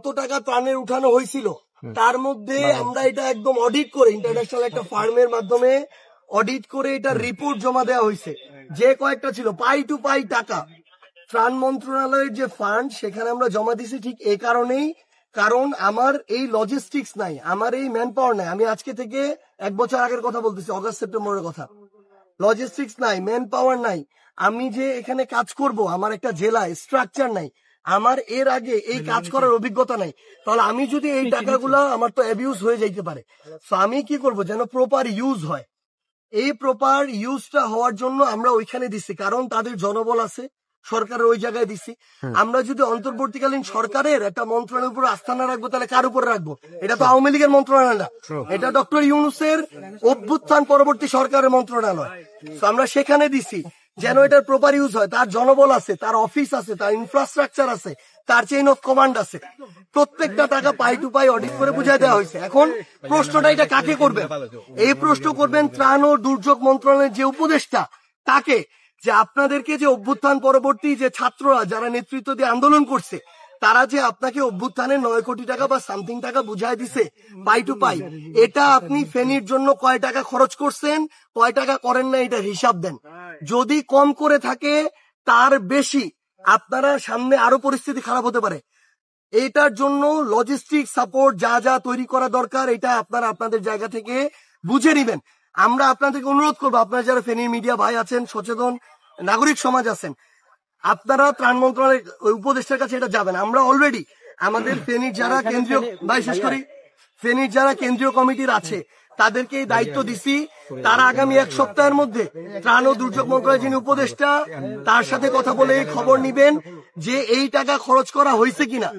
কত টাকা ত্রাণের উঠানো হয়েছিল, তার মধ্যে আমরা এটা একদম অডিট করে ইন্টারন্যাশনাল একটা ফার্মের মাধ্যমে অডিট করে এটা রিপোর্ট জমা দেওয়া হয়েছে। যে কয়েকটা ছিল পাই টু পাই টাকা ত্রাণ মন্ত্রণালয়ের যে ফান্ড সেখানে আমরা জমা দিছি, ঠিক এই কারণেই, কারণ আমার এই লজিস্টিক্স নাই, আমার এই ম্যান পাওয়ার নাই। আমি আজকে থেকে 1 বছর আগের কথা বলতেছি, অগাস্ট সেপ্টেম্বরের কথা। লজিস্টিক্স নাই, ম্যান পাওয়ার নাই। আমি যে এখানে কাজ করব, আমার একটা জেলায় স্ট্রাকচার নাই, আমার এর আগে এই কাজ করার অভিজ্ঞতা নাই। তাহলে আমি যদি এই টাকাগুলো, আমার তো অ্যাবিউজ হয়ে যাইতে পারে। তো আমি কি করব যেন প্রপার ইউজ হয়। এই প্রপার ইউজটা হওয়ার জন্য আমরা ওইখানে দিচ্ছি, কারণ তাদের জনবল আছে, সরকারের ওই জায়গায় দিচ্ছি। আমরা যদি অন্তর্বর্তীকালীন সরকারের একটা মন্ত্রণালয়ের উপর আস্থা না রাখবো, তাহলে কার উপর রাখবো? এটা তো আওয়ামী লীগের মন্ত্রণালয় না, এটা ডক্টর ইউনূসের অভ্যুত্থান পরবর্তী সরকারের মন্ত্রণালয়। তো আমরা সেখানে দিচ্ছি যেন এটার প্রপার ইউজ হয়। তার জনবল আছে, তার অফিস আছে, তার ইনফ্রাস্ট্রাকচার আছে, তার চেইন অফ কমান্ড আছে। প্রত্যেকটা টাকা পাই টু পাই অডিট করে বুঝাই দেওয়া হয়েছে। এখন প্রশ্নটা এটা কাকে করবেন? এই প্রশ্ন করবেন ত্রাণ ও দুর্যোগ মন্ত্রণালয়ের যে উপদেষ্টা, তাকে, যে আপনাদেরকে যে অভ্যুত্থান পরবর্তী যে ছাত্ররা যারা নেতৃত্ব দিয়ে আন্দোলন করছে, তারা যে আপনাকে অভ্যুত্থানের 9 কোটি টাকা বা সামথিং টাকা বুঝাই দিছে পাই টু পাই, এটা আপনি ফেনীর জন্য কয় টাকা খরচ করছেন, কয় টাকা করেন না, এটা হিসাব দেন। যদি কম করে থাকে, তার বেশি, আপনারা সামনে আরো পরিস্থিতি খারাপ হতে পারে। এইটার জন্য লজিস্টিক সাপোর্ট যা যা তৈরি করা দরকার, এটা আপনারা আপনাদের জায়গা থেকে বুঝে নিবেন। আমরা আপনাদেরকে অনুরোধ করবো, আপনারা যারা ফেনীর মিডিয়া ভাই আছেন, সচেতন নাগরিক সমাজ আছেন, আপনারা ত্রাণ মন্ত্রণালয়ের উপদেষ্টার কাছে এটা যাবেন। আমরা অলরেডি আমাদের ফেনীর যারা কেন্দ্রীয়, ভাই শেষ করি, ফেনীর যারা কেন্দ্রীয় কমিটির আছে তাদেরকে এই দায়িত্ব দিছি। তারা আগামী 1 সপ্তাহের মধ্যে ত্রাণ ও দুর্যোগ মন্ত্রণালয়ের যিনি উপদেষ্টা, তার সাথে কথা বলে এই খবর নিবেন যে এই টাকা খরচ করা হয়েছে কিনা,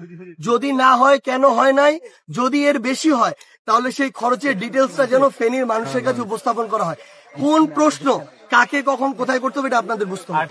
যদি না হয় কেন হয় নাই, যদি এর বেশি হয় তাহলে সেই খরচের ডিটেলসটা যেন ফেনীর মানুষের কাছে উপস্থাপন করা হয়। কোন প্রশ্ন কাকে কখন কোথায় করতে হবে, এটা আপনাদের বুঝতে হবে।